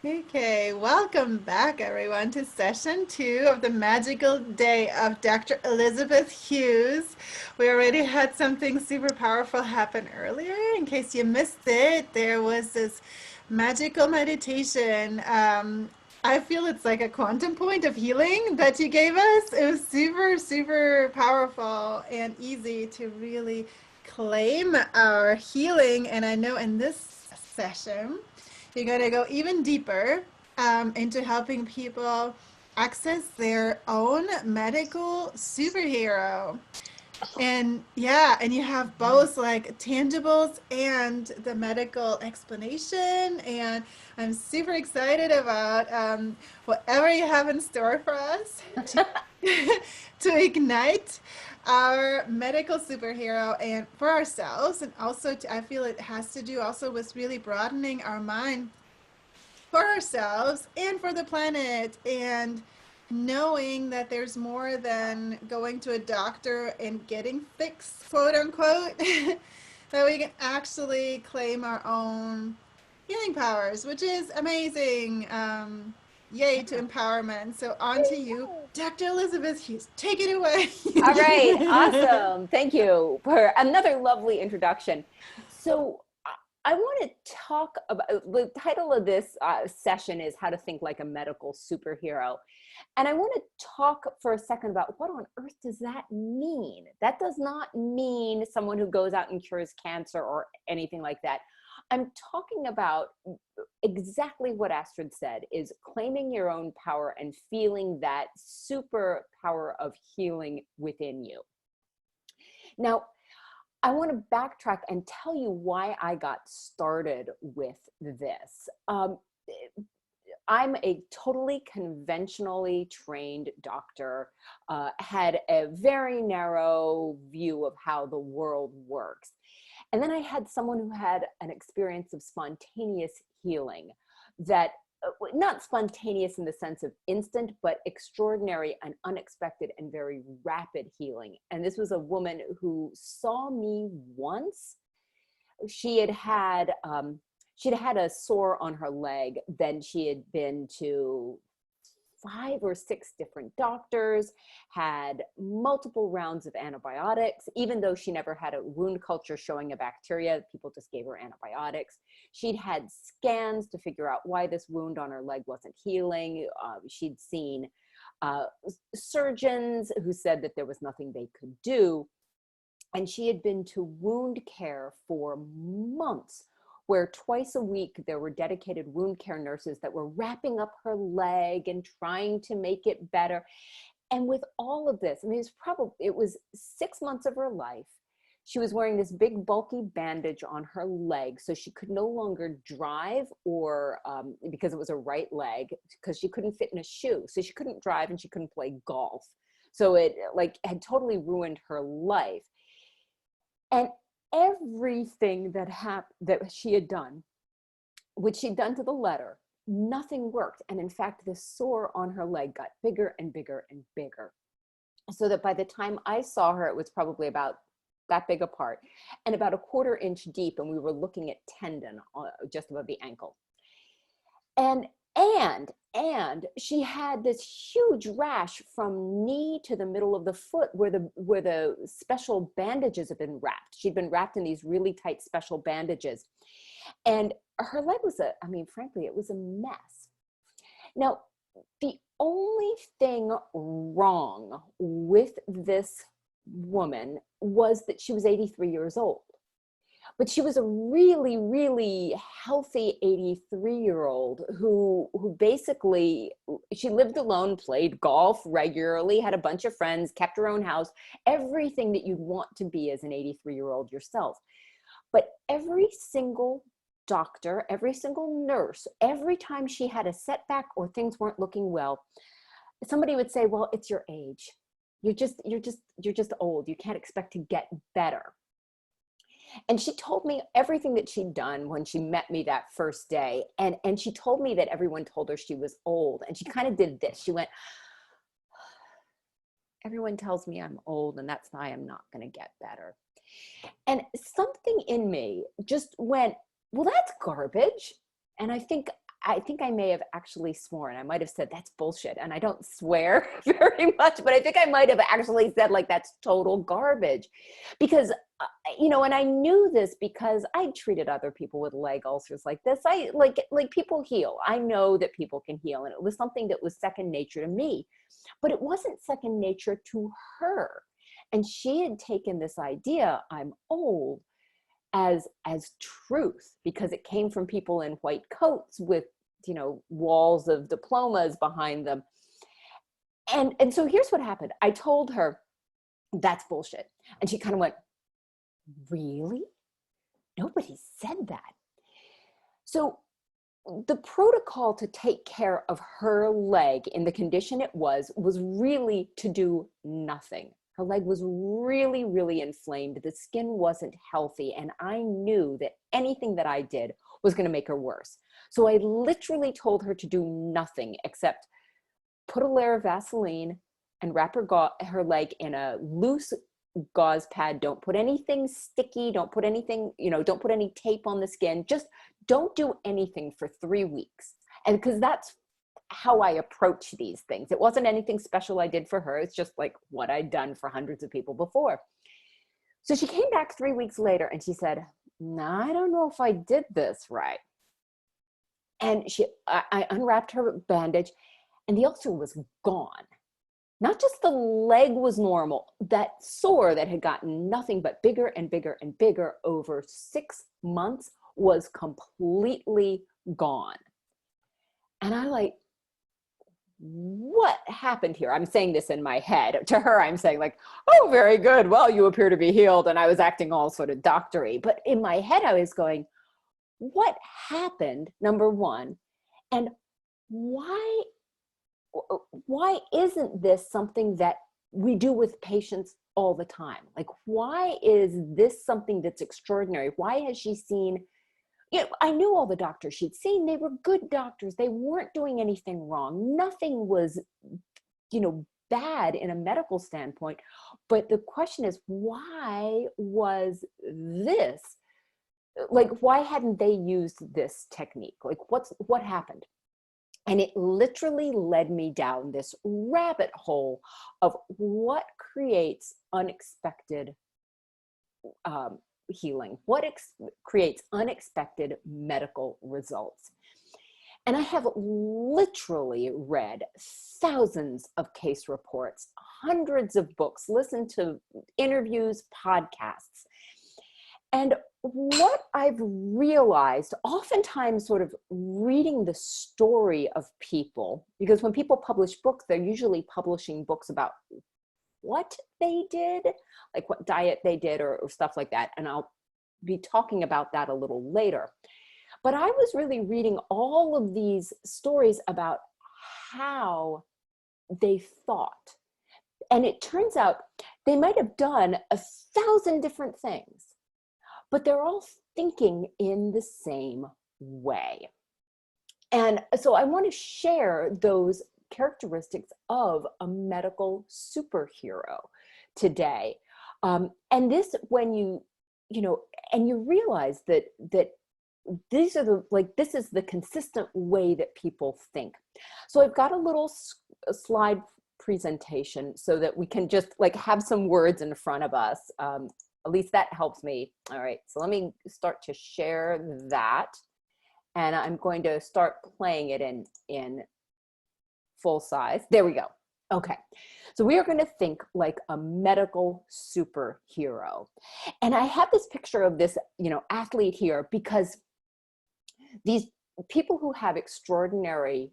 Okay, welcome back everyone to session 2 of the magical day of Dr. Elizabeth Hughes. We already had something super powerful happen earlier. In case you missed it, there was this magical meditation. I feel it's like a quantum point of healing that you gave us. It was super, super powerful and easy to really claim our healing. And I know in this session, you're going to go even deeper into helping people access their own medical superhero. And yeah, and you have both like tangibles and the medical explanation. And I'm super excited about whatever you have in store for us to ignite our medical superhero and for ourselves. And also, I feel it has to do also with really broadening our mind for ourselves and for the planet, and knowing that there's more than going to a doctor and getting fixed, quote unquote, that we can actually claim our own healing powers, which is amazing. Yay to empowerment. So on to you, Dr. Elizabeth Hughes. Take it away. All right, awesome. Thank you for another lovely introduction. So, I want to talk about the title of this session is How to Think Like a Medical Superhero. And I want to talk for a second about what on earth does that mean? That does not mean someone who goes out and cures cancer or anything like that. I'm talking about exactly what Astrid said, is claiming your own power and feeling that super power of healing within you. Now, I want to backtrack and tell you why I got started with this. I'm a totally conventionally trained doctor, had a very narrow view of how the world works. And then I had someone who had an experience of spontaneous healing that not spontaneous in the sense of instant, but extraordinary and unexpected and very rapid healing. And this was a woman who saw me once. She had had a sore on her leg. Then she had been to 5 or 6 different doctors, had multiple rounds of antibiotics. Even though she never had a wound culture showing a bacteria, people just gave her antibiotics. She'd had scans to figure out why this wound on her leg wasn't healing. She'd seen surgeons who said that there was nothing they could do. And she had been to wound care for months, where twice a week there were dedicated wound care nurses that were wrapping up her leg and trying to make it better. And with all of this, I mean, it was 6 months of her life. She was wearing this big bulky bandage on her leg, so she could no longer drive, or because it was a right leg, because she couldn't fit in a shoe. So she couldn't drive and she couldn't play golf. So it had totally ruined her life. And everything that she had done, which she'd done to the letter, nothing worked. And in fact, the sore on her leg got bigger and bigger and bigger. So that by the time I saw her, it was probably about that big apart and about a 1/4 inch deep. And we were looking at tendon just above the ankle. And she had this huge rash from knee to the middle of the foot where the special bandages have been wrapped. She'd been wrapped in these really tight special bandages. And her leg was frankly, it was a mess. Now, the only thing wrong with this woman was that she was 83 years old. But she was a really, really healthy 83-year-old who basically, she lived alone, played golf regularly, had a bunch of friends, kept her own house, everything that you'd want to be as an 83-year-old yourself. But every single doctor, every single nurse, every time she had a setback or things weren't looking well, somebody would say, well, it's your age. You're just old. You can't expect to get better. And she told me everything that she'd done when she met me that first day. And she told me that everyone told her she was old. And she kind of did this. She went, everyone tells me I'm old, and that's why I'm not going to get better. And something in me just went, well, that's garbage. And I think I think I may have actually sworn. I might have said that's bullshit. And I don't swear very much, but I think I might have actually said like that's total garbage. Because, and I knew this because I treated other people with leg ulcers like this. I like people heal. I know that people can heal. And it was something that was second nature to me, but it wasn't second nature to her. And she had taken this idea, I'm old, as truth, because it came from people in white coats with walls of diplomas behind them. And so here's what happened. I told her that's bullshit, and she kind of went, really? Nobody said that. So the protocol to take care of her leg in the condition it was really to do nothing. Her leg was really, really inflamed. The skin wasn't healthy. And I knew that anything that I did was going to make her worse. So I literally told her to do nothing except put a layer of Vaseline and wrap her leg in a loose gauze pad. Don't put anything sticky. Don't put anything, don't put any tape on the skin. Just don't do anything for 3 weeks. And because that's how I approach these things. It wasn't anything special I did for her. It's just like what I'd done for hundreds of people before. So she came back 3 weeks later and she said, no, I don't know if I did this right. And I unwrapped her bandage and the ulcer was gone. Not just the leg was normal, that sore that had gotten nothing but bigger and bigger and bigger over 6 months was completely gone. And I like, what happened here? I'm saying this in my head. To her, I'm saying like, oh, very good. Well, you appear to be healed. And I was acting all sort of doctory. But in my head, I was going, what happened, number one? And why isn't this something that we do with patients all the time? Like, why is this something that's extraordinary? Why has she seen, I knew all the doctors she'd seen. They were good doctors. They weren't doing anything wrong. Nothing was, bad in a medical standpoint. But the question is, why was this? Like, why hadn't they used this technique? Like, what happened? And it literally led me down this rabbit hole of what creates unexpected healing, what creates unexpected medical results. And I have literally read thousands of case reports, hundreds of books, listened to interviews, podcasts. And what I've realized, oftentimes sort of reading the story of people, because when people publish books, they're usually publishing books about what they did, like what diet they did or stuff like that. And I'll be talking about that a little later. But I was really reading all of these stories about how they thought. And it turns out they might have done 1,000 different things, but they're all thinking in the same way. And so I want to share those characteristics of a medical superhero today. And this, when and you realize that these are this is the consistent way that people think. So I've got a little slide presentation so that we can just have some words in front of us. At least that helps me. All right, so let me start to share that. And I'm going to start playing it in full size. There we go. Okay, so we are going to think like a medical superhero. And I have this picture of this, athlete here because these people who have extraordinary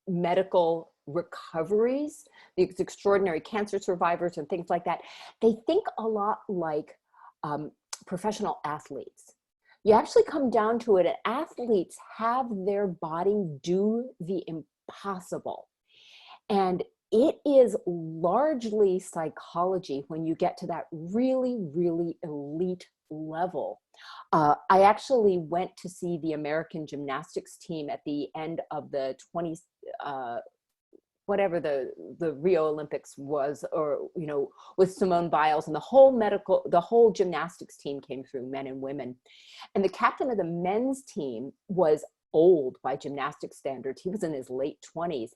medical recoveries, these extraordinary cancer survivors and things like that, they think a lot like professional athletes. You actually come down to it, and athletes have their body do the impossible. And it is largely psychology when you get to that really, really elite level. I actually went to see the American gymnastics team at the end of the whatever the Rio Olympics was, or, with Simone Biles, and the whole gymnastics team came through, men and women. And the captain of the men's team was old by gymnastic standards. He was in his late 20s.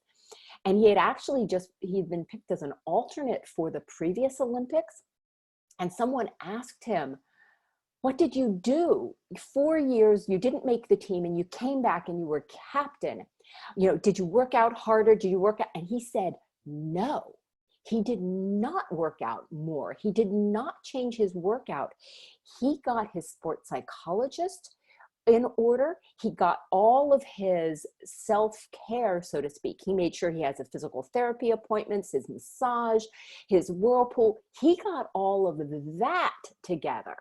And he had actually he'd been picked as an alternate for the previous Olympics. And someone asked him, what did you do? 4 years, you didn't make the team and you came back and you were captain. You know, did you work out harder? Did you work out? And he said, no, he did not work out more. He did not change his workout. He got his sports psychologist in order. He got all of his self-care, so to speak. He made sure he has a physical therapy appointments, his massage, his whirlpool. He got all of that together.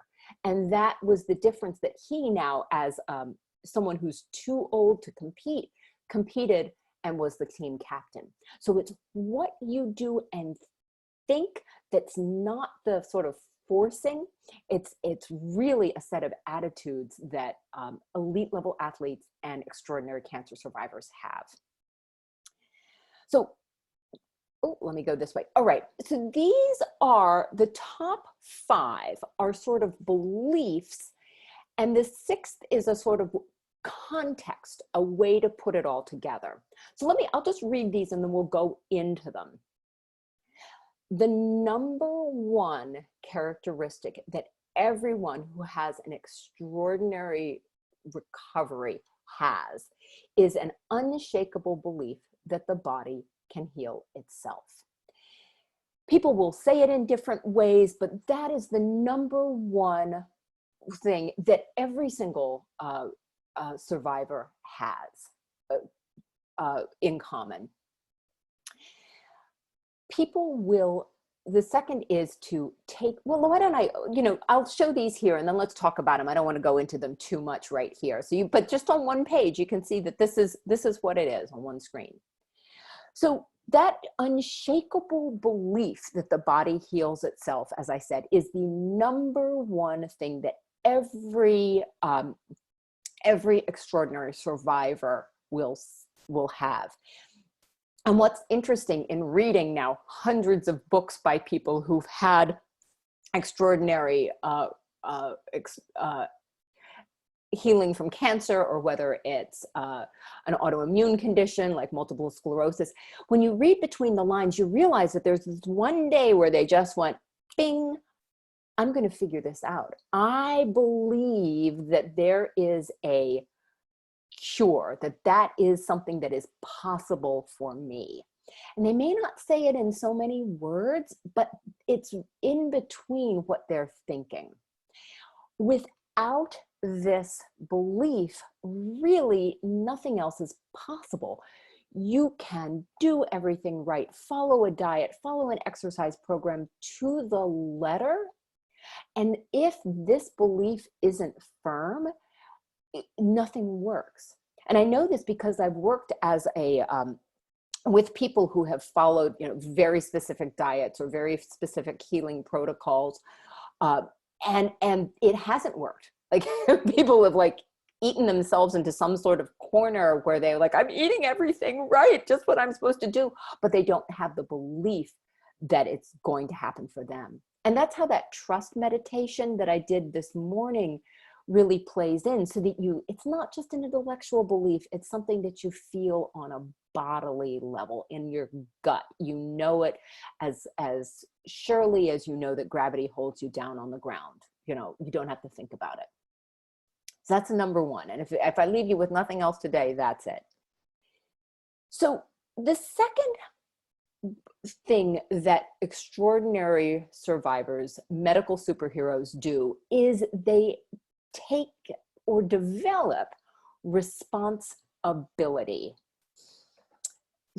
And that was the difference, that he now, as someone who's too old to compete, competed and was the team captain. So it's what you do and think that's not the sort of forcing. It's really a set of attitudes that elite level athletes and extraordinary cancer survivors have. So, oh, let me go this way. All right, so these are the top 5 are sort of beliefs, and the 6th is a sort of context, a way to put it all together. So I'll just read these and then we'll go into them. The number 1 characteristic that everyone who has an extraordinary recovery has is an unshakable belief that the body can heal itself. People will say it in different ways, but that is the number 1 thing that every single survivor has in common. People will, the second is to take, well, why don't I, I'll show these here and then let's talk about them. I don't want to go into them too much right here. So but just on one page, you can see that this is what it is on one screen. So that unshakable belief that the body heals itself, as I said, is the number 1 thing that every extraordinary survivor will have. And what's interesting in reading now hundreds of books by people who've had extraordinary healing from cancer, or whether it's an autoimmune condition like multiple sclerosis, when you read between the lines, you realize that there's this one day where they just went, bing, I'm going to figure this out. I believe that there is a cure, that is something that is possible for me. And they may not say it in so many words, but it's in between what they're thinking. Without this belief, really nothing else is possible. You can do everything right, follow a diet, follow an exercise program to the letter. And if this belief isn't firm, nothing works. And I know this because I've worked as with people who have followed, very specific diets or very specific healing protocols, and it hasn't worked. Like people have eaten themselves into some sort of corner where they're like, I'm eating everything right, just what I'm supposed to do, but they don't have the belief that it's going to happen for them. And that's how that trust meditation that I did this morning really plays in, so that it's not just an intellectual belief, it's something that you feel on a bodily level in your gut. You know it as surely as you know that gravity holds you down on the ground. You don't have to think about it. So that's number 1. And if I leave you with nothing else today, that's it. So the second thing that extraordinary survivors, medical superheroes, do is they take or develop responsibility.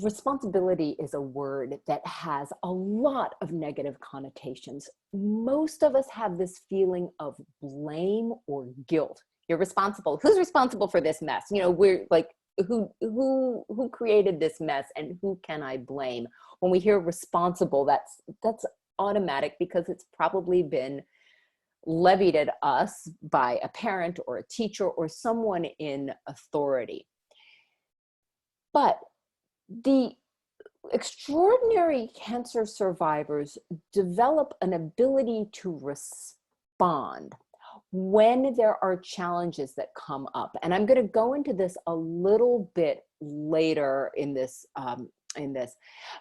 Responsibility is a word that has a lot of negative connotations. Most of us have this feeling of blame or guilt. You're responsible. Who's responsible for this mess? We're like, who created this mess and who can I blame? When we hear responsible, that's automatic because it's probably been levied at us by a parent or a teacher or someone in authority. But the extraordinary cancer survivors develop an ability to respond. when there are challenges that come up, and I'm going to go into this a little bit later in this,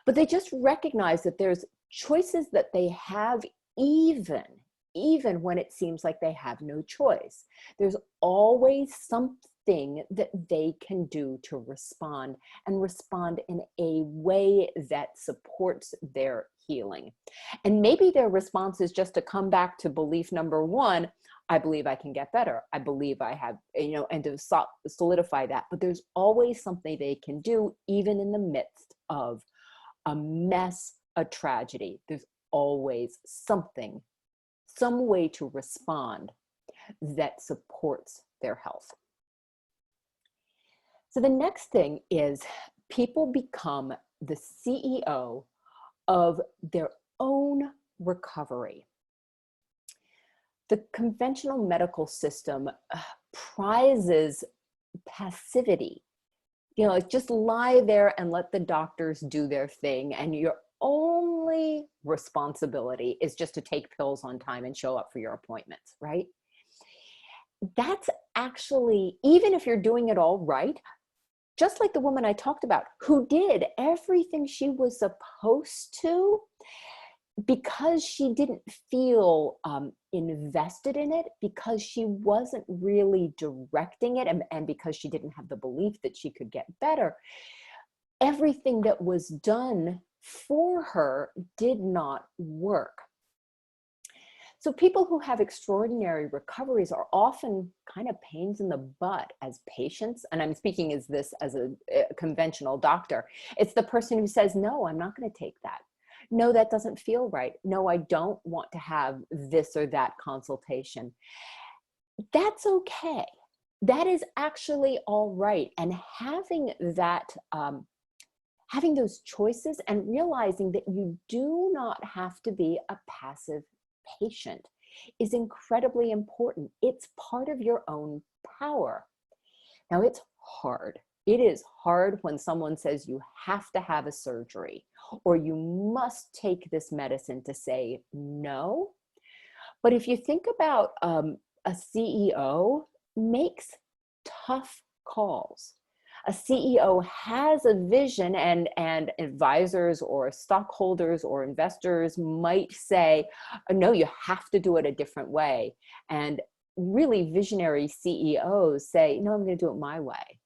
but they just recognize that there's choices that they have, even when it seems like they have no choice. There's always something that they can do to respond, and respond in a way that supports their healing. And maybe their response is just to come back to belief number one: I believe I can get better. I believe I have, and to solidify that. But there's always something they can do, even in the midst of a mess, a tragedy. There's always something, some way to respond that supports their health. So the next thing is, people become the CEO of their own recovery. The conventional medical system prizes passivity. Just lie there and let the doctors do their thing, and your only responsibility is just to take pills on time and show up for your appointments, right? That's actually, even if you're doing it all right, just like the woman I talked about who did everything she was supposed to, because she didn't feel invested in it, because she wasn't really directing it, and because she didn't have the belief that she could get better, everything that was done for her did not work. So people who have extraordinary recoveries are often kind of pains in the butt as patients. And I'm speaking as a conventional doctor. It's the person who says, no, I'm not going to take that. No, that doesn't feel right. No, I don't want to have this or that consultation. That's okay. That is actually all right. And having that, having those choices, and realizing that you do not have to be a passive patient, is incredibly important. It's part of your own power. Now, it's hard. It is hard when someone says you have to have a surgery or you must take this medicine, to say no. But if you think about a CEO makes tough calls. A CEO has a vision, and advisors or stockholders or investors might say, no, you have to do it a different way. And really visionary CEOs say, no, I'm going to do it my way.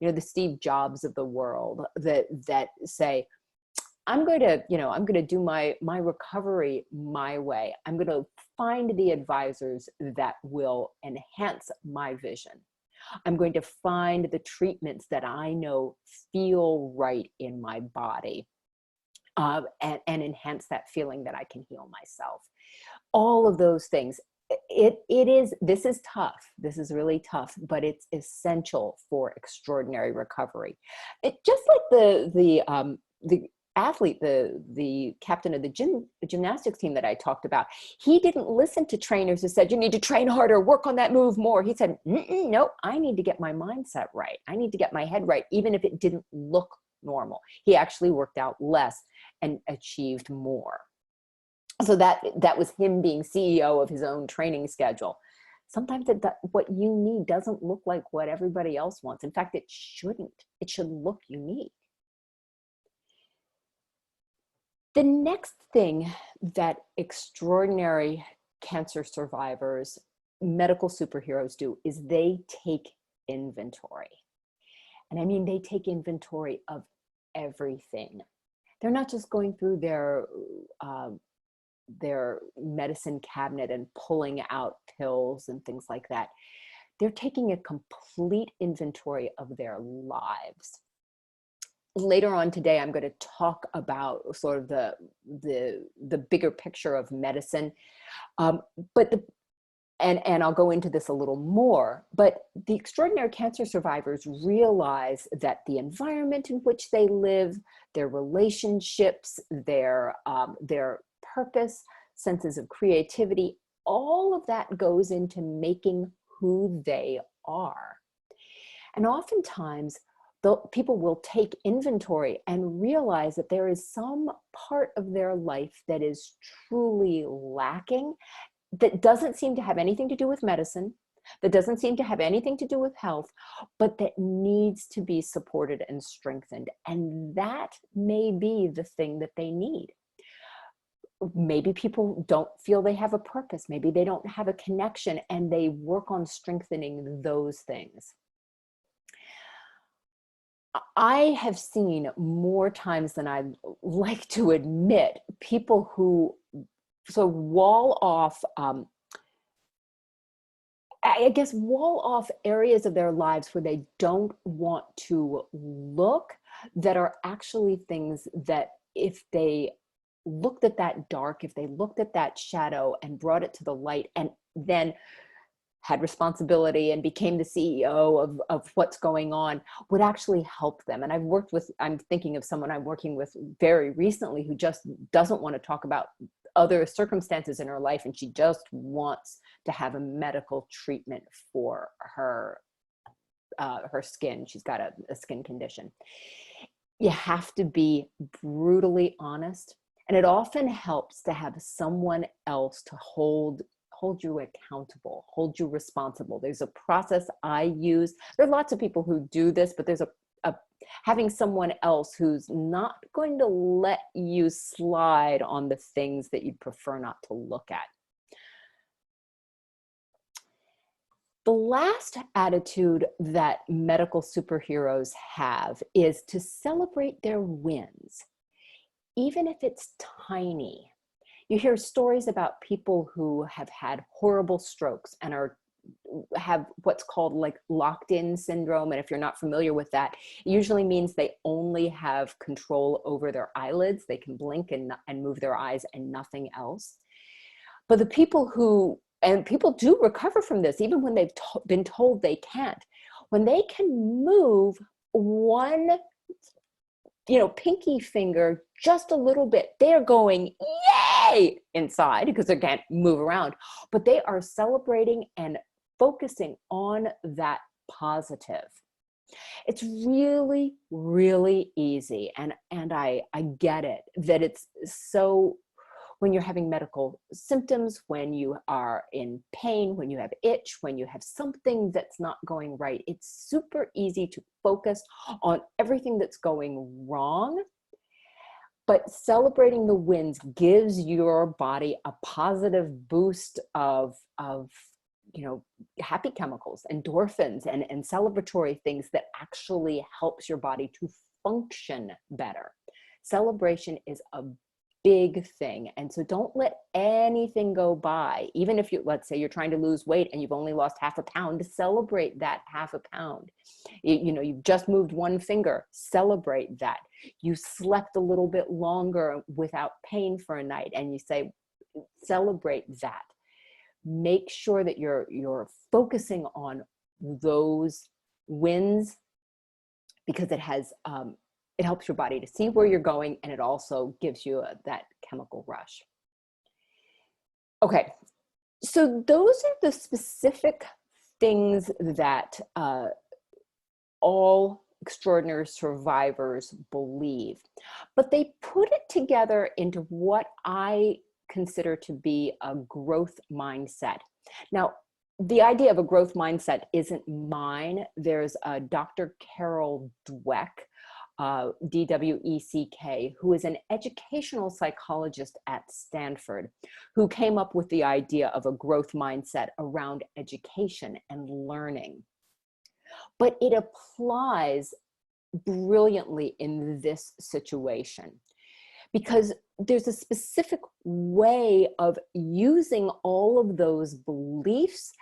The Steve Jobs of the world that say, I'm going to do my recovery my way. I'm going to find the advisors that will enhance my vision. I'm going to find the treatments that I know feel right in my body, and enhance that feeling that I can heal myself. All of those things. This is tough. This is really tough, but it's essential for extraordinary recovery. It just like the athlete, the captain of the gymnastics team that I talked about, he didn't listen to trainers who said, you need to train harder, work on that move more. He said, no, I need to get my mindset right. I need to get my head right, even if it didn't look normal. He actually worked out less and achieved more. So that was him being CEO of his own training schedule. Sometimes what you need doesn't look like what everybody else wants. In fact, it shouldn't. It should look unique. The next thing that extraordinary cancer survivors, medical superheroes, do is they take inventory. And I mean, they take inventory of everything. They're not just going through their medicine cabinet and pulling out pills and things like that. They're taking a complete inventory of their lives. Later on today, I'm going to talk about sort of the bigger picture of medicine, and I'll go into this a little more. But the extraordinary cancer survivors realize that the environment in which they live, their relationships, their purpose, senses of creativity, all of that goes into making who they are. And oftentimes, people will take inventory and realize that there is some part of their life that is truly lacking, that doesn't seem to have anything to do with medicine, that doesn't seem to have anything to do with health, but that needs to be supported and strengthened. And that may be the thing that they need. Maybe people don't feel they have a purpose. Maybe they don't have a connection, and they work on strengthening those things. I have seen more times than I'd like to admit people who wall off, I guess, wall off areas of their lives where they don't want to look, that are actually things that if they looked at that dark, if they looked at that shadow and brought it to the light, and then had responsibility and became the CEO of what's going on, would actually help them. And I'm thinking of someone I'm working with very recently who just doesn't want to talk about other circumstances in her life, and she just wants to have a medical treatment for her skin. She's got a skin condition. You have to be brutally honest, and it often helps to have someone else to hold you accountable, hold you responsible. There's a process I use. There are lots of people who do this, but there's a having someone else who's not going to let you slide on the things that you'd prefer not to look at. The last attitude that medical superheroes have is to celebrate their wins, even if it's tiny. You hear stories about people who have had horrible strokes and have what's called like locked-in syndrome. And if you're not familiar with that, it usually means they only have control over their eyelids. They can blink and move their eyes and nothing else. But the people and people do recover from this, even when they've been told they can't. When they can move one, pinky finger just a little bit, they're going, yay, inside, because they can't move around. But they are celebrating and focusing on that positive. It's really, really easy. And I get it, that it's so, when you're having medical symptoms, when you are in pain, when you have itch, when you have something that's not going right, it's super easy to focus on everything that's going wrong. But celebrating the wins gives your body a positive boost of happy chemicals, endorphins, and celebratory things that actually helps your body to function better. Celebration is a big thing. And so don't let anything go by. Even if let's say you're trying to lose weight and you've only lost half a pound, celebrate that half a pound. You've just moved one finger, celebrate that. You slept a little bit longer without pain for a night, and you say, celebrate that. Make sure that you're focusing on those wins, because it helps your body to see where you're going, and it also gives you that chemical rush. Okay, so those are the specific things that all extraordinary survivors believe, but they put it together into what I consider to be a growth mindset. Now, the idea of a growth mindset isn't mine. There's a Dr. Carol Dweck, D-W-E-C-K, who is an educational psychologist at Stanford, who came up with the idea of a growth mindset around education and learning. But it applies brilliantly in this situation, because there's a specific way of using all of those beliefs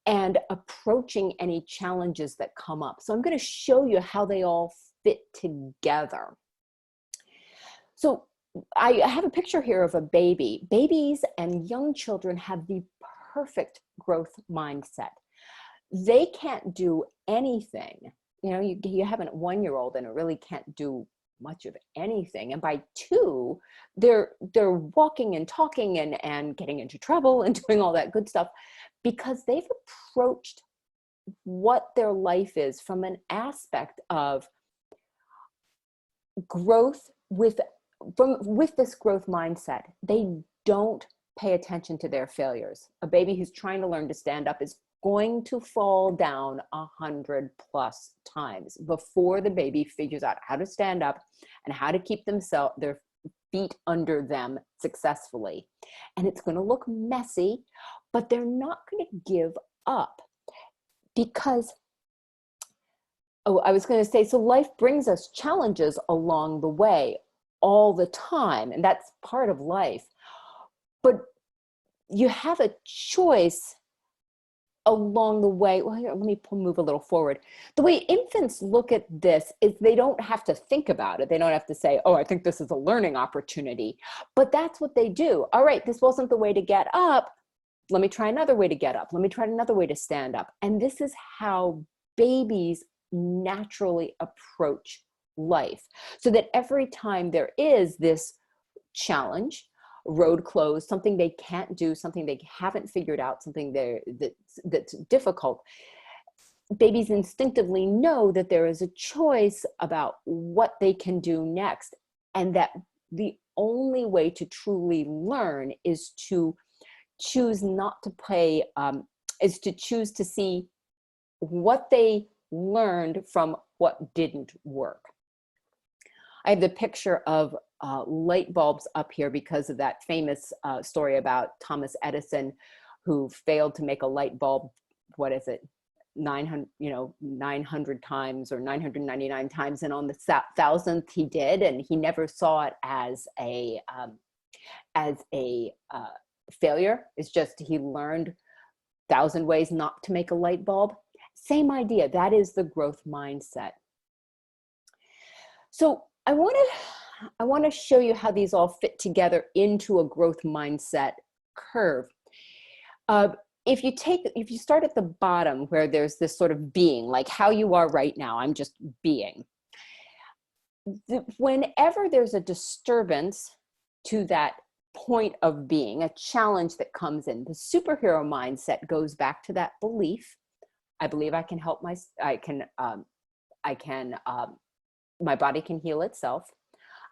and approaching any challenges that come up. So I'm going to show you how they all fit together. So I have a picture here of a baby. Babies and young children have the perfect growth mindset. They can't do anything. You have a 1-year-old and it really can't do much of anything. And by 2, they're walking and talking and getting into trouble and doing all that good stuff, because they've approached what their life is from an aspect of growth with this growth mindset. They don't pay attention to their failures. A baby who's trying to learn to stand up is going to fall down 100+ times before the baby figures out how to stand up and how to keep their feet under them successfully. And it's going to look messy, but they're not going to give up because, oh, I was going to say, so life brings us challenges along the way all the time, and that's part of life. But you have a choice along the way. Well, here, let me move a little forward. The way infants look at this is they don't have to think about it. They don't have to say, oh, I think this is a learning opportunity. But that's what they do. All right, this wasn't the way to get up. Let me try another way to get up. Let me try another way to stand up. And this is how babies naturally approach life. So that every time there is this challenge, road closed, something they can't do, something they haven't figured out, something that's difficult, babies instinctively know that there is a choice about what they can do next, and that the only way to truly learn is to choose not to play, is to choose to see what they learned from what didn't work. I have the picture of light bulbs up here because of that famous story about Thomas Edison, who failed to make a light bulb, what is it, 900 times or 999 times, and on the 1000th he did, and he never saw it as a failure. It's just he learned 1,000 ways not to make a light bulb. Same idea. That is the growth mindset. So I want to show you how these all fit together into a growth mindset curve. If you start at the bottom where there's this sort of being, like how you are right now, I'm just being. Whenever there's a disturbance to that point of being, a challenge that comes in, the superhero mindset goes back to that belief. I believe I can help my body can heal itself.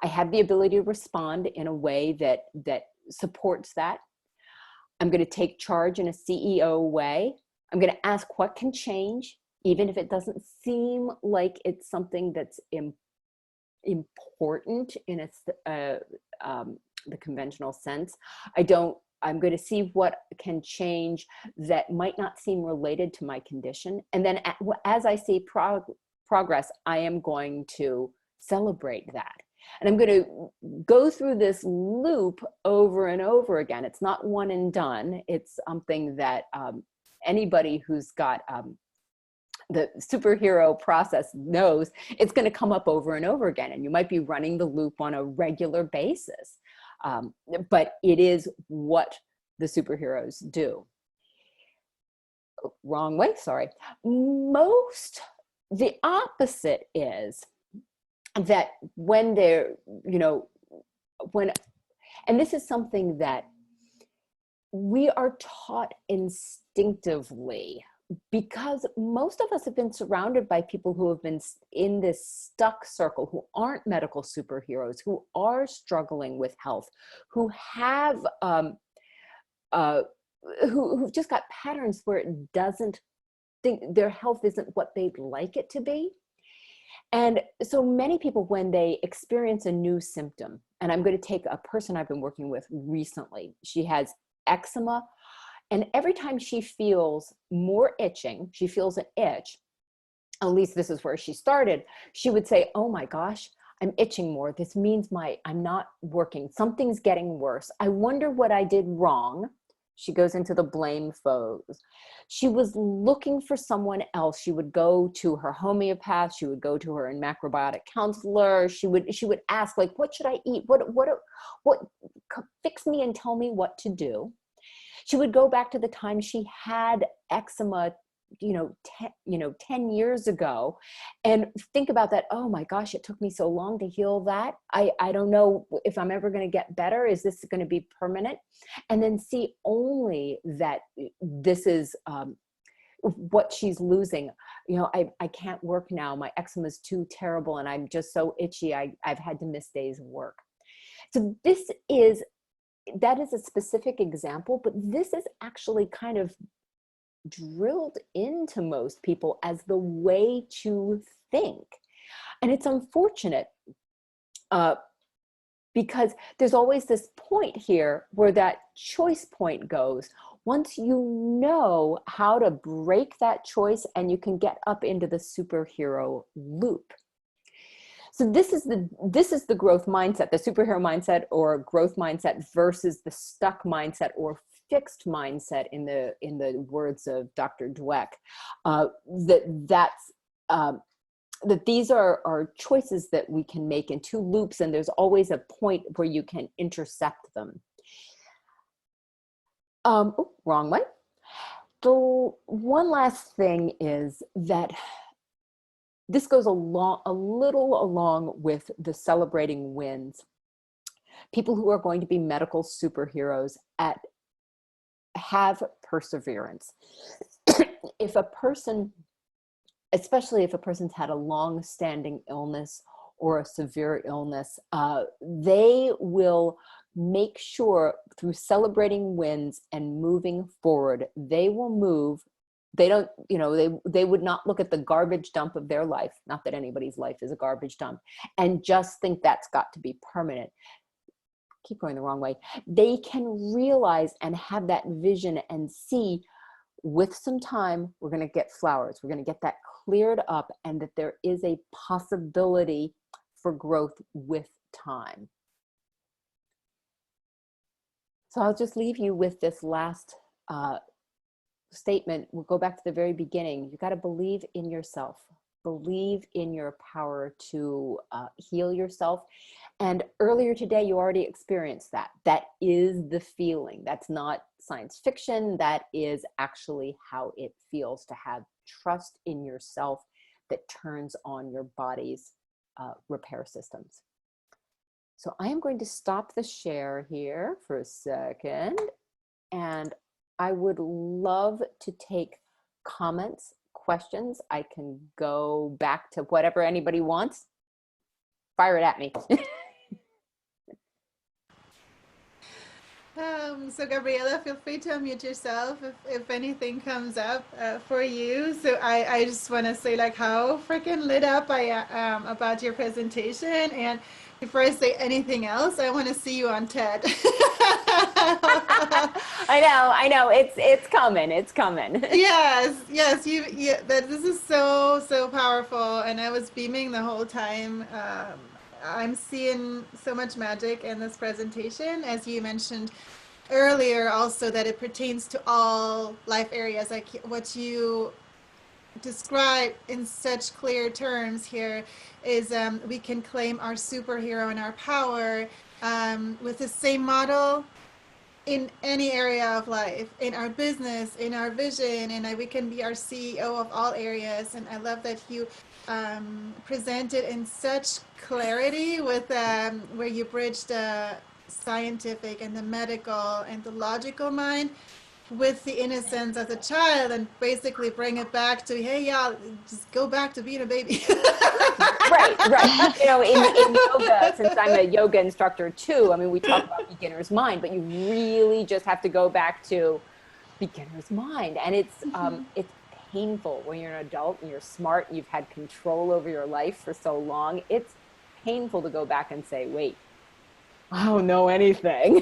I have the ability to respond in a way that supports that. I'm going to take charge in a CEO way. I'm going to ask what can change, even if it doesn't seem like it's something that's important in the conventional sense. I'm going to see what can change that might not seem related to my condition. And then as I see progress, I am going to celebrate that. And I'm going to go through this loop over and over again. It's not one and done. It's something that anybody who's got the superhero process knows it's going to come up over and over again. And you might be running the loop on a regular basis. But it is what the superheroes do. Wrong way, sorry. The opposite is that when they're, and this is something that we are taught instinctively, because most of us have been surrounded by people who have been in this stuck circle, who aren't medical superheroes, who are struggling with health, who have, who've just got patterns where it doesn't think their health isn't what they'd like it to be. And so many people, when they experience a new symptom, and I'm going to take a person I've been working with recently, she has eczema. And every time she feels more itching, she feels an itch, at least this is where she started, she would say, oh my gosh, I'm itching more. This means I'm not working. Something's getting worse. I wonder what I did wrong. She goes into the blame phase. She was looking for someone else. She would go to her homeopath. She would go to her macrobiotic counselor. She would ask, like, what should I eat? What fix me and tell me what to do. She would go back to the time she had eczema, 10 years ago, and think about that. Oh my gosh, it took me so long to heal that. I don't know if I'm ever going to get better. Is this going to be permanent? And then see only that this is what she's losing. I can't work now. My eczema is too terrible and I'm just so itchy. I've had to miss days of work. So this is that is a specific example, but this is actually kind of drilled into most people as the way to think. And it's unfortunate because there's always this point here where that choice point goes. Once you know how to break that choice, and you can get up into the superhero loop. So this is the growth mindset, the superhero mindset or growth mindset versus the stuck mindset or fixed mindset in the words of Dr. Dweck. That these are choices that we can make in two loops, and there's always a point where you can intercept them. Wrong way. The one last thing is that this goes a little along with the celebrating wins. People who are going to be medical superheroes have perseverance. If a person, especially if a person's had a long-standing illness or a severe illness, they will make sure through celebrating wins and moving forward, they will move. They don't, they would not look at the garbage dump of their life, not that anybody's life is a garbage dump, and just think that's got to be permanent. Keep going the wrong way. They can realize and have that vision and see, with some time, we're going to get flowers. We're going to get that cleared up, and that there is a possibility for growth with time. So I'll just leave you with this last statement. We'll go back to the very beginning. You got to believe in yourself. Believe in your power to heal yourself. And earlier today, you already experienced that. That is the feeling. That's not science fiction. That is actually how it feels to have trust in yourself that turns on your body's repair systems. So I am going to stop the share here for a second, and I would love to take comments, questions. I can go back to whatever anybody wants. Fire it at me. So Gabriela, feel free to unmute yourself if anything comes up for you. So I just want to say like how freaking lit up I am about your presentation. And before I say anything else, I want to see you on TED. I know. It's coming. It's coming. Yes, this is so powerful, and I was beaming the whole time. I'm seeing so much magic in this presentation, as you mentioned earlier, also that it pertains to all life areas, like what you describe in such clear terms here is we can claim our superhero and our power with the same model in any area of life, in our business, in our vision, and we can be our CEO of all areas. And I love that you presented in such clarity with where you bridged the scientific and the medical and the logical mind with the innocence as a child, and basically bring it back to, hey, y'all, just go back to being a baby. Right. In yoga, since I'm a yoga instructor too, I mean, we talk about beginner's mind, but you really just have to go back to beginner's mind. And it's painful when you're an adult and you're smart and you've had control over your life for so long. It's painful to go back and say, wait, I don't know anything.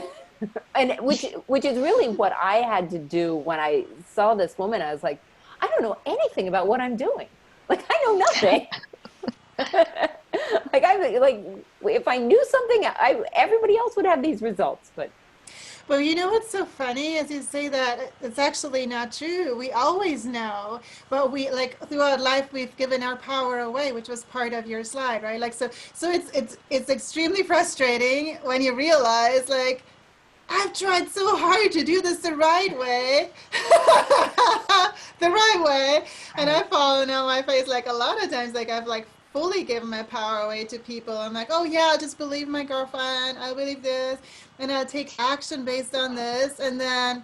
And which is really what I had to do when I saw this woman. I was like, I don't know anything about what I'm doing. Like, I know nothing. If I knew something, everybody else would have these results. But well, you know what's so funny is you say that it's actually not true. We always know, but we like throughout life we've given our power away, which was part of your slide, right? Like so it's extremely frustrating when you realize like I've tried so hard to do this the right way, the right way, and I've fallen on my face like a lot of times. Like I've like fully given my power away to people. I'm like, oh yeah, I'll just believe my girlfriend. I believe this, and I'll take action based on this, and then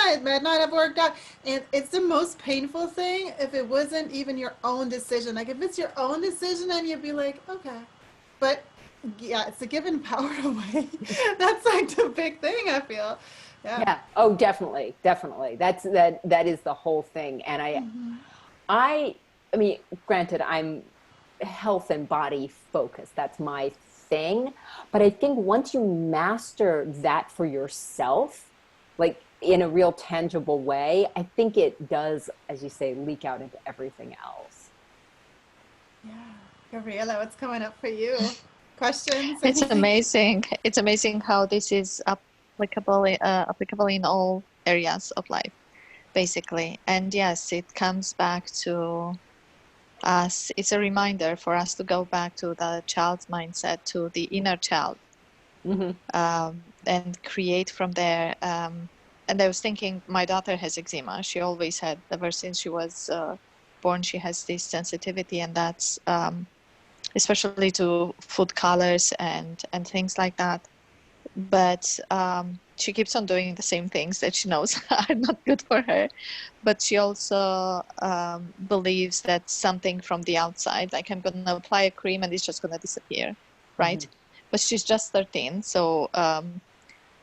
it might not have worked out. And it's the most painful thing if it wasn't even your own decision. Like if it's your own decision, then you'd be like, okay, but Yeah, it's a giving power away. That's like the big thing, I feel. Yeah. Yeah. Oh, definitely, definitely. That is the whole thing. And I I mean, granted, I'm health and body focused. That's my thing. But I think once you master that for yourself, like in a real tangible way, I think it does, as you say, leak out into everything else. Yeah. Gabriela, what's coming up for you? Questions? It's Anything? amazing. It's amazing how this is applicable in all areas of life, basically. And yes, it comes back to us. It's a reminder for us to go back to the child's mindset, to the inner child, Hmm. and create from there. And I was thinking, my daughter has eczema. She always had, ever since she was born, she has this sensitivity, and that's especially to food colors and things like that. But she keeps on doing the same things that she knows are not good for her. But she also believes that something from the outside, like I'm going to apply a cream and it's just going to disappear, right? Hmm. But she's just 13, so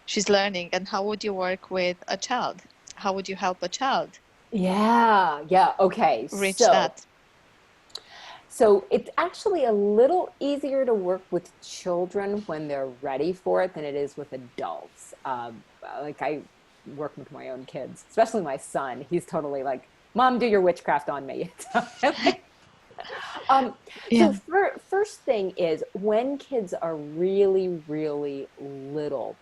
she's learning. And how would you work with a child? How would you help a child Yeah, yeah. Okay. reach that? So it's actually a little easier to work with children when they're ready for it than it is with adults. Like I work with my own kids, especially my son. He's totally like, "Mom, do your witchcraft on me." um, so Yeah. first thing is when kids are really, really little,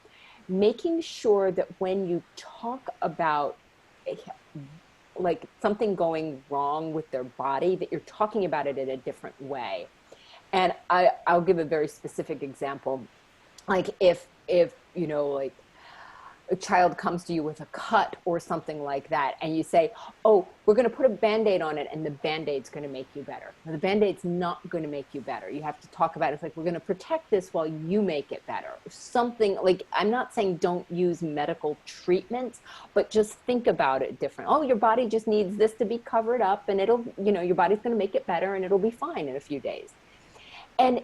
making sure that when you talk about like something going wrong with their body, that you're talking about it in a different way. And I'll give a very specific example. Like if you know, like a child comes to you with a cut or something like that, and you say, "Oh, we're going to put a band-aid on it, and the band-aid's going to make you better." Now, the band-aid's not going to make you better. You have to talk about it. It's like, we're going to protect this while you make it better. Something like, I'm not saying don't use medical treatments, but just think about it different. Oh, your body just needs this to be covered up, and it'll, your body's going to make it better, and it'll be fine in a few days. And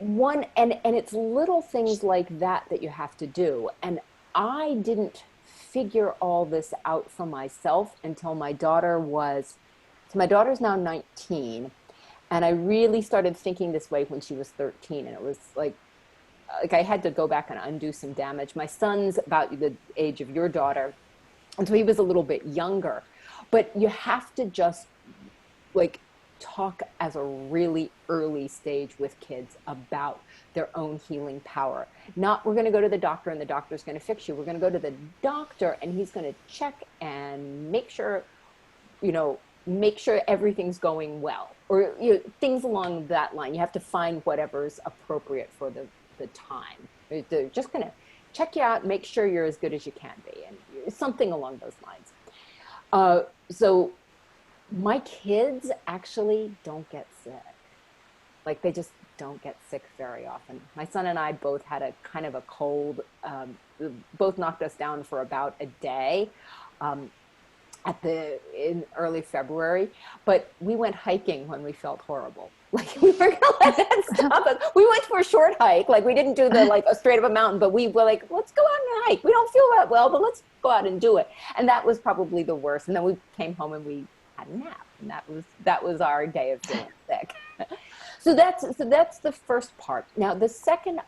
and it's little things like that that you have to do. And I didn't figure all this out for myself until my daughter's now 19, and I really started thinking this way when she was 13. And it was like I had to go back and undo some damage. My son's about the age of your daughter, and so he was a little bit younger. But you have to just like talk as a really early stage with kids about their own healing power. Not, we're going to go to the doctor and the doctor's going to fix you. We're going to go to the doctor and he's going to check and you know, make sure everything's going well, or things along that line. You have to find whatever's appropriate for the time. They're just going to check you out, make sure you're as good as you can be, and something along those lines. So my kids actually don't get sick. Like, they just don't get sick very often. My son and I both had a kind of a cold, both knocked us down for about a day. Um, in early February, but we went hiking when we felt horrible. Like, we were gonna let that stop us. We went for a short hike. Like, we didn't do the like a straight up a mountain, but we were like, let's go out and hike. We don't feel that well, but let's go out and do it. And that was probably the worst. And then we came home and we had a nap, and that was our day of feeling sick. So that's the first part. Now, the second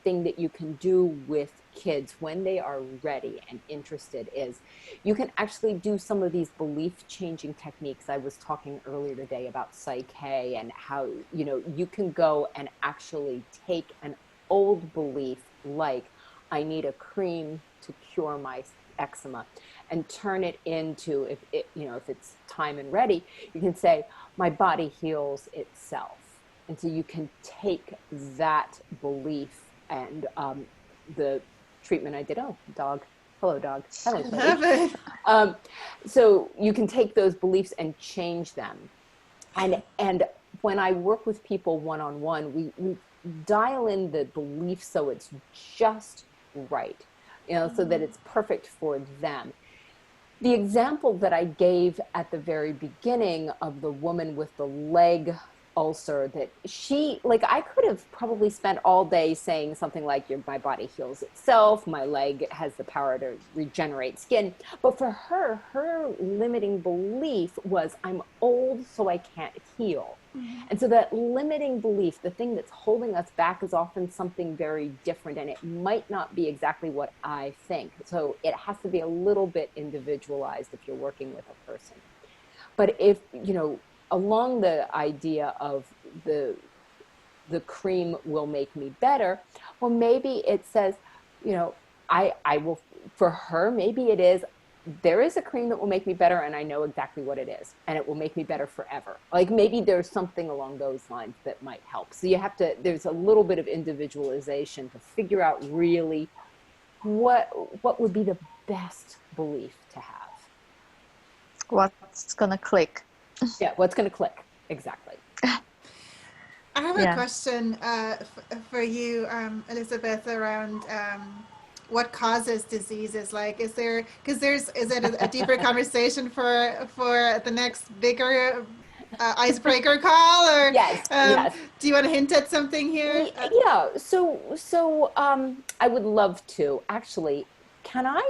thing that you can do with kids when they are ready and interested is you can actually do some of these belief changing techniques. I was talking earlier today about psyche and how, you can go and actually take an old belief, like, I need a cream to cure my eczema, and turn it into, if it's time and ready, you can say, my body heals itself. And so you can take that belief and the treatment I did. Oh, dog. Hello, dog. Hello, I Teddy. love it. Um, so you can take those beliefs and change them. And when I work with people one on one, we dial in the belief so it's just right, so that it's perfect for them. The example that I gave at the very beginning of the woman with the leg ulcer that I could have probably spent all day saying something like, my body heals itself, my leg has the power to regenerate skin. But for her, her limiting belief was, I'm old, so I can't heal. And so that limiting belief, the thing that's holding us back, is often something very different, and it might not be exactly what I think. So it has to be a little bit individualized if you're working with a person. But if, along the idea of the cream will make me better, well, maybe it says, I will, for her, maybe it is, there is a cream that will make me better, and I know exactly what it is, and it will make me better forever. Like, maybe there's something along those lines that might help. So there's a little bit of individualization to figure out really what would be the best belief to have. What's gonna click? Yeah, what's going to click. Exactly. I have a question for you, Elizabeth, around what causes diseases. Like, is it a deeper conversation for the next bigger icebreaker call, or Yes. do you want to hint at something here? Yeah. So I would love to actually. Can I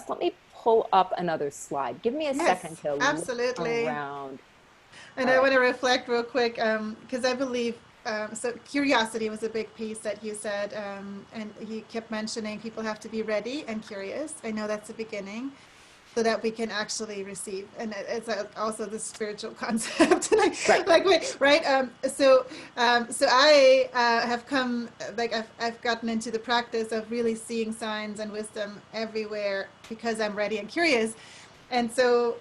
let me pull up another slide? Give me a second Yes, to look absolutely. around. And I want to reflect real quick, because I believe, so curiosity was a big piece that you said, and you kept mentioning people have to be ready and curious. I know that's the beginning, so that we can actually receive. And it's also the spiritual concept. Right. Right? So I have come, I've gotten into the practice of really seeing signs and wisdom everywhere because I'm ready and curious. And so,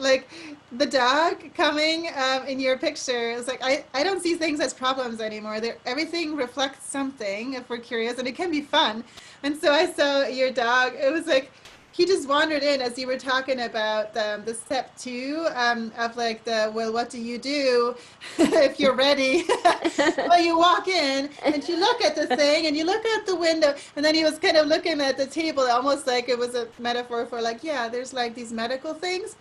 like the dog coming in your picture, it's like I don't see things as problems anymore. Everything reflects something if we're curious, and it can be fun. And so I saw your dog. It was like he just wandered in as you were talking about the step two of like what do you do if you're ready? Well, you walk in and you look at the thing and you look out the window, and then he was kind of looking at the table, almost like it was a metaphor for like, yeah, there's like these medical things.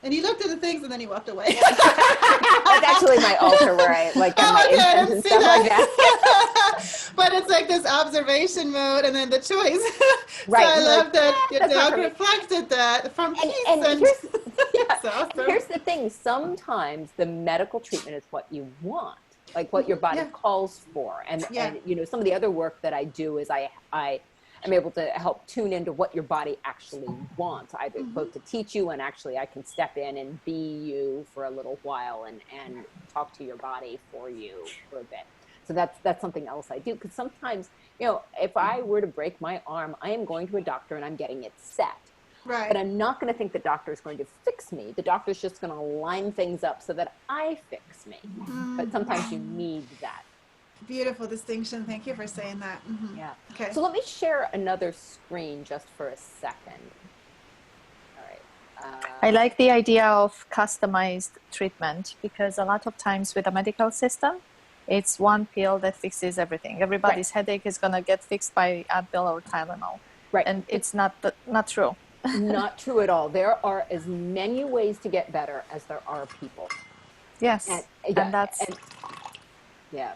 And he looked at the things and then he walked away. That's actually my altar where I get my Okay, I incense didn't and see stuff like that. that. But it's like this observation mode and then the choice. So Right. I And you're like, love that your that's not dog for me. reflected that from peace, And and here's yeah, it's awesome. here's the thing. Sometimes the medical treatment is what you want, like what your body Yeah. calls for. And Yeah. some of the other work that I do is I am able to help tune into what your body actually wants, either both to teach you, and actually I can step in and be you for a little while and talk to your body for you for a bit. So that's something else I do, because sometimes, if I were to break my arm, I am going to a doctor and I'm getting it set. But Right. I'm not going to think the doctor is going to fix me. The doctor's just going to line things up so that I fix me. But sometimes you need that. Beautiful distinction. Thank you for saying that. Yeah. Okay. So let me share another screen just for a second. All right. I like the idea of customized treatment, because a lot of times with the medical system, it's one pill that fixes everything. Everybody's headache is going to get fixed by Advil or Tylenol. Right. And it's not true. Not true at all. There are as many ways to get better as there are people. Yes. Yeah.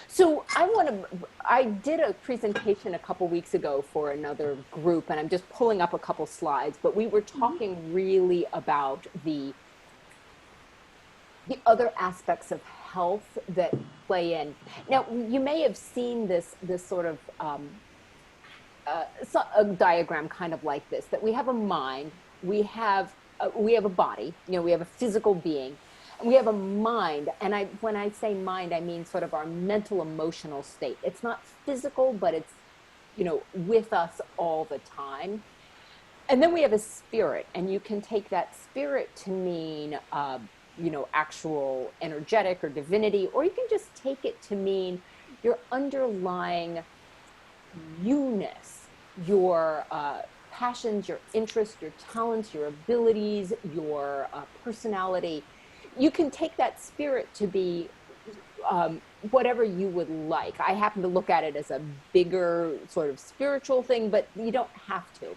So I did a presentation a couple weeks ago for another group, and I'm just pulling up a couple slides, but we were talking really about the other aspects of health that play in. Now, you may have seen this sort of a diagram kind of like this, that we have a mind, we have a body, we have a physical being, and we have a mind. And when I say mind, I mean sort of our mental emotional state. It's not physical, but it's with us all the time. And then we have a spirit, and you can take that spirit to mean actual energetic or divinity, or you can just take it to mean your underlying you-ness, your passions, your interests, your talents, your abilities, your personality. You can take that spirit to be whatever you would like. I happen to look at it as a bigger sort of spiritual thing, but you don't have to.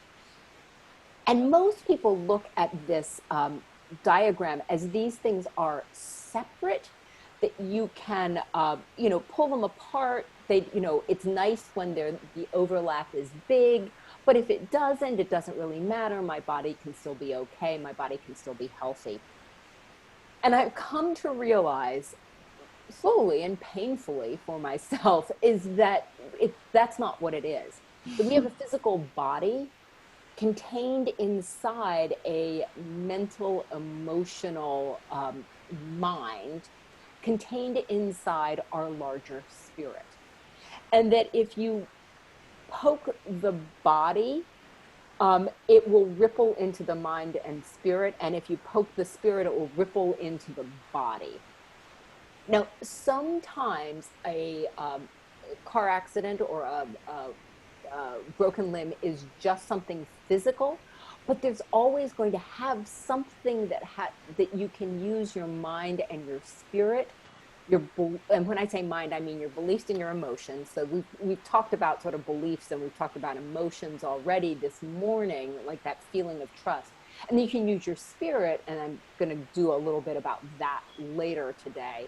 And most people look at this diagram as these things are separate, that you can, pull them apart. It's nice when the overlap is big, but if it doesn't really matter. My body can still be okay. My body can still be healthy. And I've come to realize slowly and painfully for myself is that that's not what it is. That we have a physical body contained inside a mental, emotional mind, contained inside our larger spirit. And that if you poke the body, it will ripple into the mind and spirit. And if you poke the spirit, it will ripple into the body. Now, sometimes a car accident or a broken limb is just something physical, but there's always going to have something that you can use your mind and your spirit. And when I say mind, I mean your beliefs and your emotions. So we've talked about sort of beliefs, and we've talked about emotions already this morning, like that feeling of trust. And then you can use your spirit, and I'm going to do a little bit about that later today.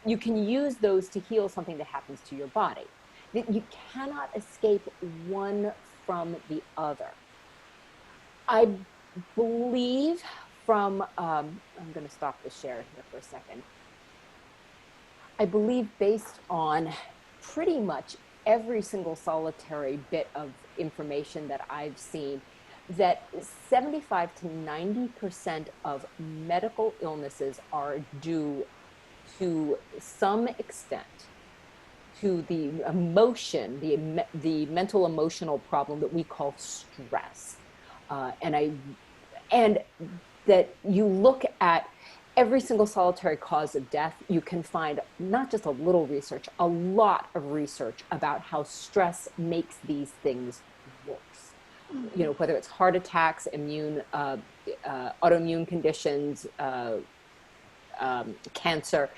You can use those to heal something that happens to your body. You cannot escape one from the other. I believe I'm going to stop the share here for a second. I believe based on pretty much every single solitary bit of information that I've seen, that 75 to 90% of medical illnesses are due to some extent to the emotion, the mental emotional problem that we call stress. And that you look at every single solitary cause of death, you can find not just a little research, a lot of research about how stress makes these things worse. Whether it's heart attacks, autoimmune conditions, cancer,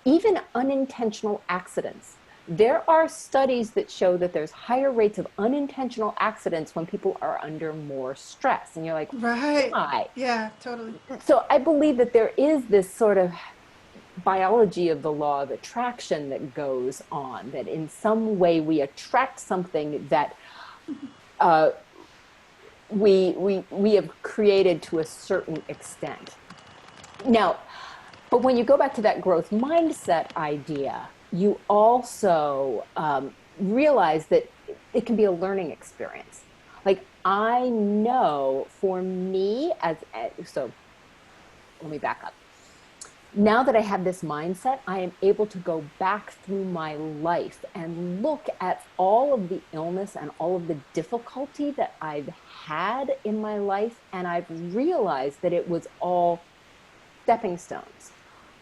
even unintentional accidents. There are studies that show that there's higher rates of unintentional accidents when people are under more stress. And you're like, Right. why? Yeah, totally. So I believe that there is this sort of biology of the law of attraction that goes on, that in some way we attract something that we have created to a certain extent. Now, but when you go back to that growth mindset idea, you also realize that it can be a learning experience. Like I know for me, so let me back up. Now that I have this mindset, I am able to go back through my life and look at all of the illness and all of the difficulty that I've had in my life. And I've realized that it was all stepping stones.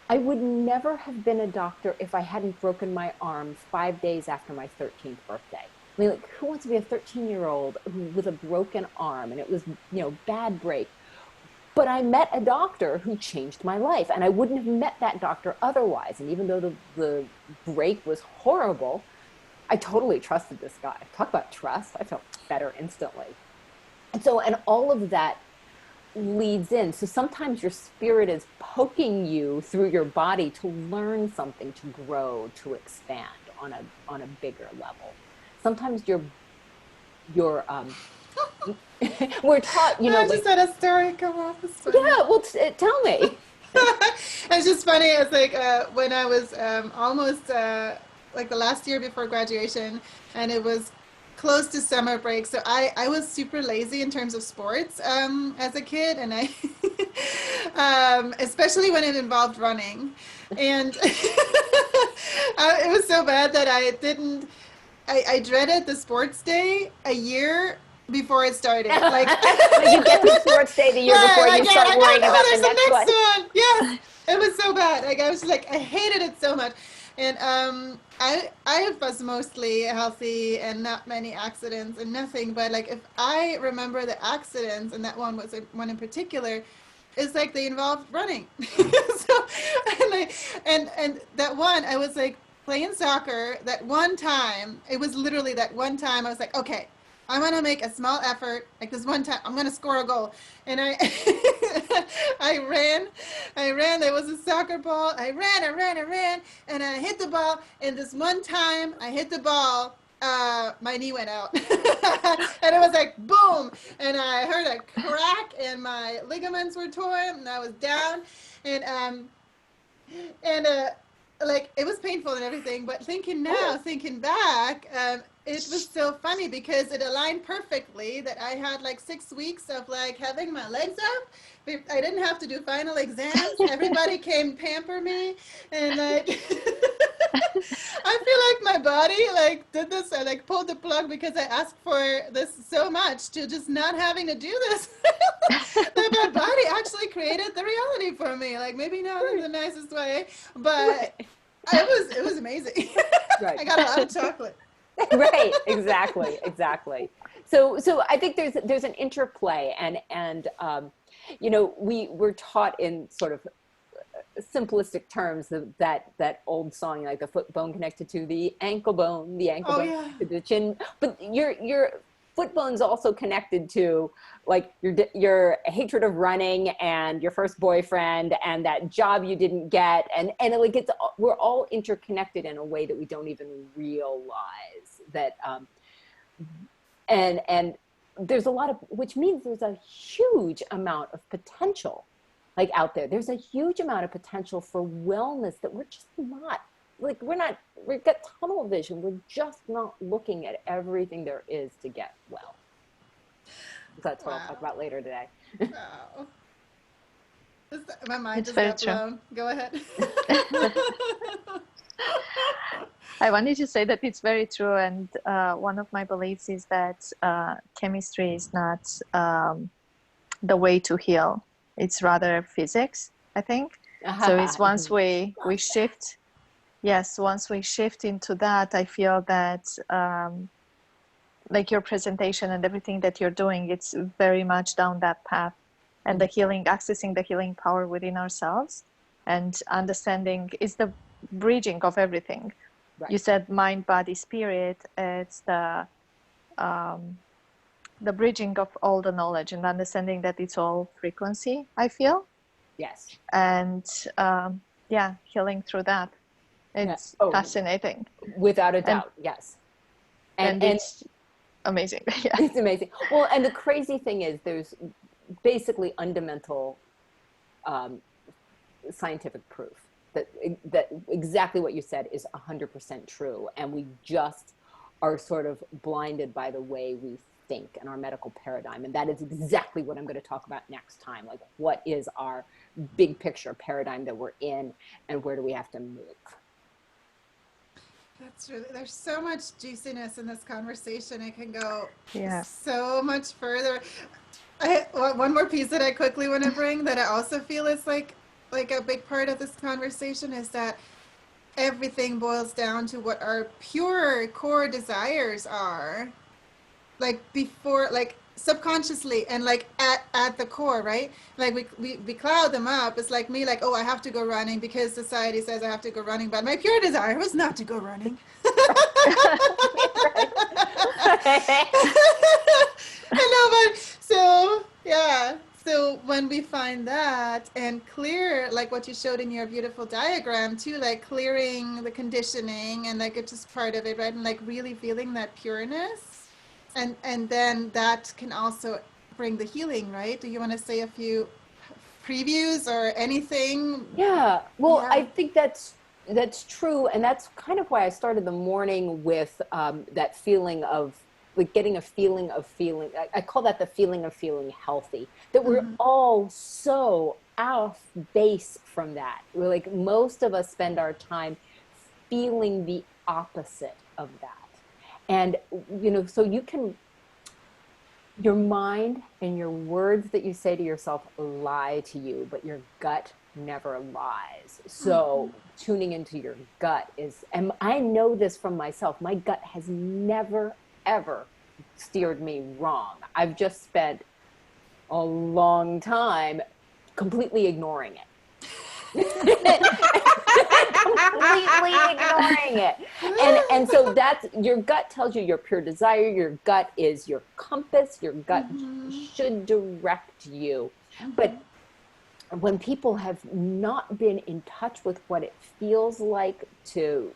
I would never have been a doctor if I hadn't broken my arm 5 days after my 13th birthday. I mean, like, who wants to be a 13-year-old with a broken arm? And it was, bad break. But I met a doctor who changed my life, and I wouldn't have met that doctor otherwise. And even though the break was horrible, I totally trusted this guy. Talk about trust. I felt better instantly. And all of that leads in. So sometimes your spirit is poking you through your body to learn something, to grow, to expand on a bigger level. Sometimes we're taught, I just had a story come off. Yeah, well, tell me. It's just funny. It's like when I was almost like the last year before graduation, and it was close to summer break. So I was super lazy in terms of sports as a kid, and I especially when it involved running, and it was so bad that I dreaded the sports day a year before it started. Like you get to sports day the year before you start worrying about the next one. Yes, it was so bad. Like I was like, I hated it so much. And I was mostly healthy and not many accidents and nothing. But like if I remember the accidents, and that one was one in particular, it's like they involved running. So and that one, I was like playing soccer. That one time, it was literally that one time. I was like, okay, I'm gonna make a small effort. Like this one time, I'm gonna score a goal, and I, I ran, I ran. There was a soccer ball. I ran, and I hit the ball. And this one time, I hit the ball. My knee went out, and it was like boom, and I heard a crack, and my ligaments were torn, and I was down, and and like it was painful and everything, but thinking back, it was so funny because it aligned perfectly that I had like 6 weeks of like having my legs up. I didn't have to do final exams. Everybody came pamper me, and like I feel like my body like did this. I like pulled the plug because I asked for this so much to just not having to do this. That my body actually created the reality for me. Like maybe not in the nicest way, but Right. it was amazing. Right. I got a lot of chocolate. Right. Exactly. Exactly. So I think there's an interplay, and you know, we're taught in sort of simplistic terms that old song, like the foot bone connected to the ankle Oh bone yeah. to the chin, but your foot bone's also connected to like your hatred of running and your first boyfriend and that job you didn't get, and like we're all interconnected in a way that we don't even realize that. And there's a lot of, which means there's a huge amount of potential like out there. There's a huge amount of potential for wellness that we're just not, like we've got tunnel vision. We're just not looking at everything there is to get well. That's what I'll talk Wow. about later today. Wow. My mind It's just very got true. blown. Go ahead. I wanted to say that it's very true, and one of my beliefs is that chemistry is not the way to heal. It's rather physics, I think. So it's once we shift, yes, once we shift into that, I feel that like your presentation and everything that you're doing, it's very much down that path, and the healing, accessing the healing power within ourselves, and understanding is the bridging of everything. Right. You said mind, body, spirit. It's the bridging of all the knowledge and understanding that it's all frequency, I feel. Yes. And yeah, healing through that. Yeah. It's Oh, fascinating. without a And doubt. Yes. and And it's amazing. Yeah. it's amazing. Well, and the crazy thing is there's basically fundamental scientific proof that exactly what you said is 100% true, and we just are sort of blinded by the way we think and our medical paradigm, and that is exactly what I'm going to talk about next time. Like, what is our big picture paradigm that we're in, and where do we have to move? That's really, there's so much juiciness in this conversation. It can go Yes. so much further. One more piece that I quickly want to bring that I also feel is like a big part of this conversation is that everything boils down to what our pure core desires are, like before, like subconsciously and like at the core, right? Like we cloud them up. It's like me, like, oh, I have to go running because society says I have to go running, but my pure desire was not to go running. Right. I know, but so yeah. So when we find that and clear, like what you showed in your beautiful diagram too, like clearing the conditioning and like it's just part of it, right? And like really feeling that pureness, and then that can also bring the healing, right? Do you want to say a few previews or anything? Yeah, well, Yeah. I think that's true, and that's kind of why I started the morning with that feeling of like getting a feeling of feeling. I call that the feeling of feeling healthy. That we're Mm-hmm. all so off base from that. We're like most of us spend our time feeling the opposite of that, and you know, so you can your mind and your words that you say to yourself lie to you, but your gut never lies. Mm-hmm. So tuning into your gut is, and I know this from myself, my gut has never, ever steered me wrong. I've just spent a long time completely ignoring it. completely ignoring it. And so that's, your gut tells you your pure desire. Your gut is your compass. Your gut should direct you. But when people have not been in touch with what it feels like to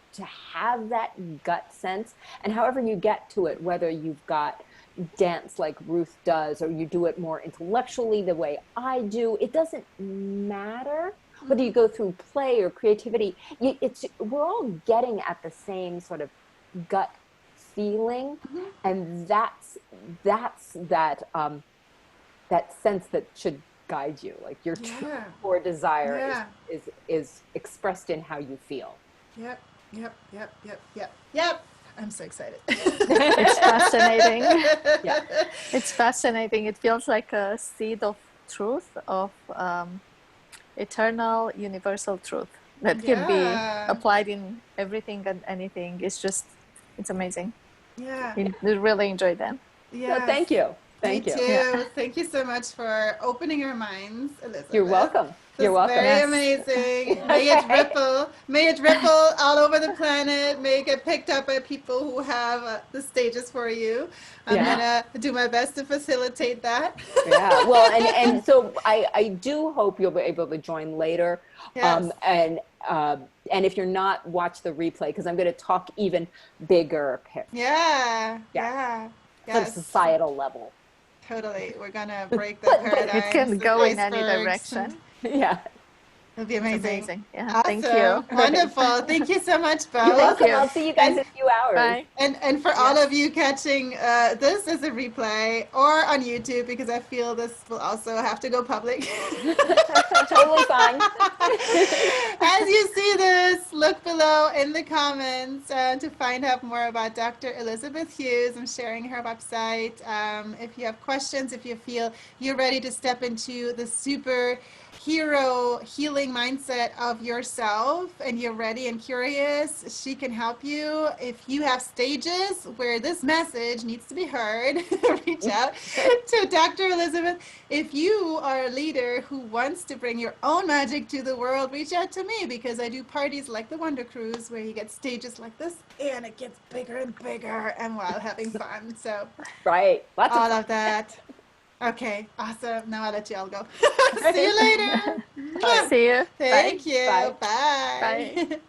have that gut sense, and however you get to it, whether you've got dance like Ruth does, or you do it more intellectually the way I do, it doesn't matter whether you go through play or creativity. We're all getting at the same sort of gut feeling, and that's that sense that should guide you, like your true core desire is expressed in how you feel. Yep. I'm so excited. It's fascinating. Yeah. It's fascinating. It feels like a seed of truth, of eternal, universal truth that can be applied in everything and anything. It's amazing. Yeah. I really enjoyed that. Yeah. So thank you. Me too. Yeah. Thank you so much for opening our minds, Elizabeth. You're welcome. You're welcome. Very Yes. amazing. May it ripple. May it ripple all over the planet. May it get picked up by people who have the stages for you. I'm gonna do my best to facilitate that. Yeah. Well, and so I do hope you'll be able to join later. Yes. And if you're not, watch the replay, because I'm going to talk even bigger picture. Yeah. Sort of societal level. Totally. We're gonna break the paradigm. It can go in any direction. Yeah. It'll be amazing. It's amazing. Yeah. Awesome. Thank you. Wonderful. Thank you so much, both. You're welcome. I'll see you guys in a few hours. Bye. And for all of you catching this as a replay or on YouTube, because I feel this will also have to go public. Totally fine. As you see this, look below in the comments to find out more about Dr. Elizabeth Hughes. I'm sharing her website. If you have questions, if you feel you're ready to step into the superhero healing mindset of yourself and you're ready and curious, she can help you. If you have stages where this message needs to be heard, reach out to Dr. Elizabeth. If you are a leader who wants to bring your own magic to the world, reach out to me, because I do parties like the Wonder Cruise where you get stages like this and it gets bigger and bigger and while having fun. So right. Lots all of that. Okay, awesome. Now I'll let you all go. See you later. See you. Thank you. Bye. Bye. Bye.